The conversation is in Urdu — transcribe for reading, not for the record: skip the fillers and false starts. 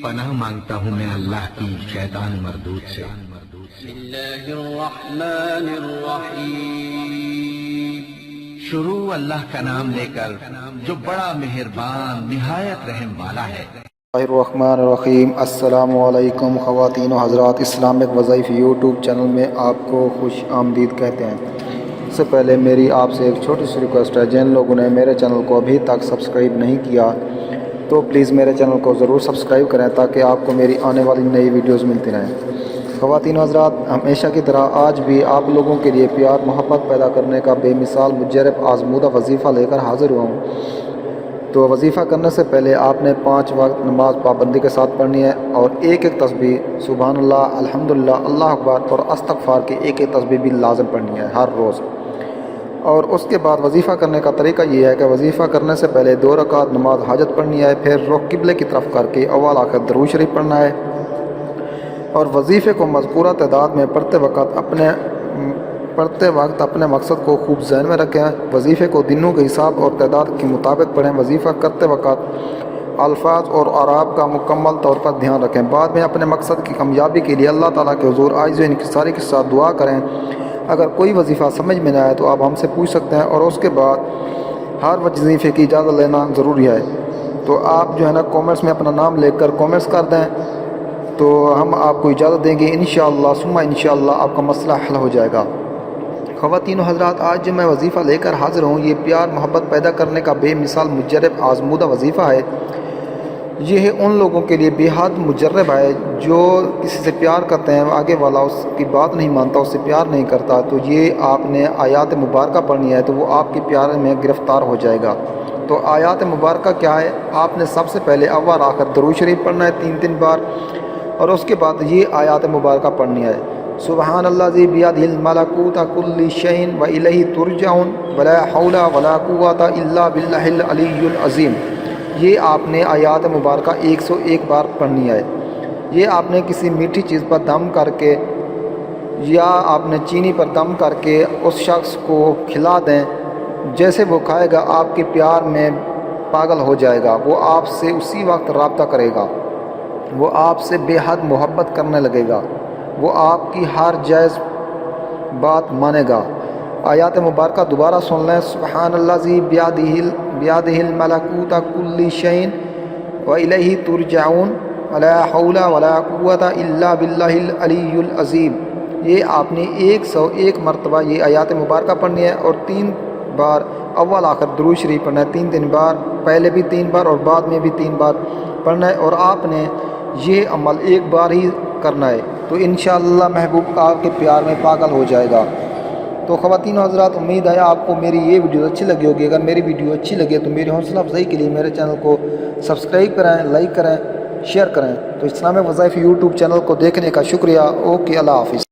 پناہ مانگتا ہوں میں اللہ کی شیطان مردود سے۔ بسم اللہ الرحمن الرحیم۔ شروع اللہ کا نام لے کر جو بڑا مہربان نہایت رحم والا ہے۔ الرحمن الرحیم۔ السلام علیکم خواتین و حضرات، اسلامک وظائف یوٹیوب چینل میں آپ کو خوش آمدید کہتے ہیں۔ اس سے پہلے میری آپ سے ایک چھوٹی سی ریکویسٹ ہے، جن لوگوں نے میرے چینل کو ابھی تک سبسکرائب نہیں کیا تو پلیز میرے چینل کو ضرور سبسکرائب کریں تاکہ آپ کو میری آنے والی نئی ویڈیوز ملتی رہیں۔ خواتین و حضرات، ہمیشہ کی طرح آج بھی آپ لوگوں کے لیے پیار محبت پیدا کرنے کا بے مثال مجرب آزمودہ وظیفہ لے کر حاضر ہوا ہوں۔ تو وظیفہ کرنے سے پہلے آپ نے 5 وقت نماز پابندی کے ساتھ پڑھنی ہے اور ایک تسبیح سبحان اللہ، الحمدللہ، اللہ اکبر اور استغفار کی ایک تسبیح بھی لازم پڑھنی ہے ہر روز۔ اور اس کے بعد وظیفہ کرنے کا طریقہ یہ ہے کہ وظیفہ کرنے سے پہلے 2 رکعت نماز حاجت پڑھنی ہے، پھر رخ قبلے کی طرف کر کے اول آخر درود شریف پڑھنا ہے، اور وظیفے کو مذکورہ تعداد میں پڑھتے وقت اپنے مقصد کو خوب ذہن میں رکھیں۔ وظیفے کو دنوں کے حساب اور تعداد کے مطابق پڑھیں۔ وظیفہ کرتے وقت الفاظ اور اعراب کا مکمل طور پر دھیان رکھیں۔ بعد میں اپنے مقصد کی کامیابی کے لیے اللہ تعالیٰ کے حضور عاجز و انکساری کے ساتھ دعا کریں۔ اگر کوئی وظیفہ سمجھ میں نہ آئے تو آپ ہم سے پوچھ سکتے ہیں، اور اس کے بعد ہر وظیفے کی اجازت لینا ضروری ہے۔ تو آپ جو ہے نا کامنٹس میں اپنا نام لکھ کر کامنٹس کر دیں تو ہم آپ کو اجازت دیں گے، انشاءاللہ ثم انشاءاللہ آپ کا مسئلہ حل ہو جائے گا۔ خواتین و حضرات، آج جو میں وظیفہ لے کر حاضر ہوں یہ پیار محبت پیدا کرنے کا بے مثال مجرب آزمودہ وظیفہ ہے۔ یہ ان لوگوں کے لیے بے حد مجرب ہے جو کسی سے پیار کرتے ہیں، آگے والا اس کی بات نہیں مانتا، اس سے پیار نہیں کرتا، تو یہ آپ نے آیات مبارکہ پڑھنی ہے تو وہ آپ کے پیار میں گرفتار ہو جائے گا۔ تو آیات مبارکہ کیا ہے؟ آپ نے سب سے پہلے اول آخر درود شریف پڑھنا ہے 3 بار، اور اس کے بعد یہ آیات مبارکہ پڑھنی ہے: سبحان الذی بیدہ الملکوت کل شیء و الیہ ترجعون ولا حول ولا قوۃ الا باللہ العلی العظیم۔ یہ آپ نے آیات مبارکہ 101 بار پڑھنی ہے۔ یہ آپ نے کسی میٹھی چیز پر دم کر کے یا آپ نے چینی پر دم کر کے اس شخص کو کھلا دیں، جیسے وہ کھائے گا آپ کے پیار میں پاگل ہو جائے گا، وہ آپ سے اسی وقت رابطہ کرے گا، وہ آپ سے بے حد محبت کرنے لگے گا، وہ آپ کی ہر جائز بات مانے گا۔ آیات مبارکہ دوبارہ سن لیں: سبحان الذی بیدہ الملکوت کل شیء و الیہ ترجعون ولا حول ولا قوۃ الا باللہ العلی العظیم۔ یہ آپ نے 101 مرتبہ یہ آیات مبارکہ پڑھنی ہے، اور 3 بار اول آخر درود شریف پڑھنا ہے، 3 بار، پہلے بھی 3 بار اور بعد میں بھی 3 بار پڑھنا ہے، اور آپ نے یہ عمل 1 بار ہی کرنا ہے، تو انشاءاللہ محبوب آپ کے پیار میں پاگل ہو جائے گا۔ تو خواتین و حضرات، امید ہے آپ کو میری یہ ویڈیو اچھی لگی ہوگی۔ اگر میری ویڈیو اچھی لگے تو میری حوصلہ افزائی کے لیے میرے چینل کو سبسکرائب کریں، لائک کریں، شیئر کریں۔ تو اسلامک وظائف یوٹیوب چینل کو دیکھنے کا شکریہ۔ اوکے، اللہ حافظ۔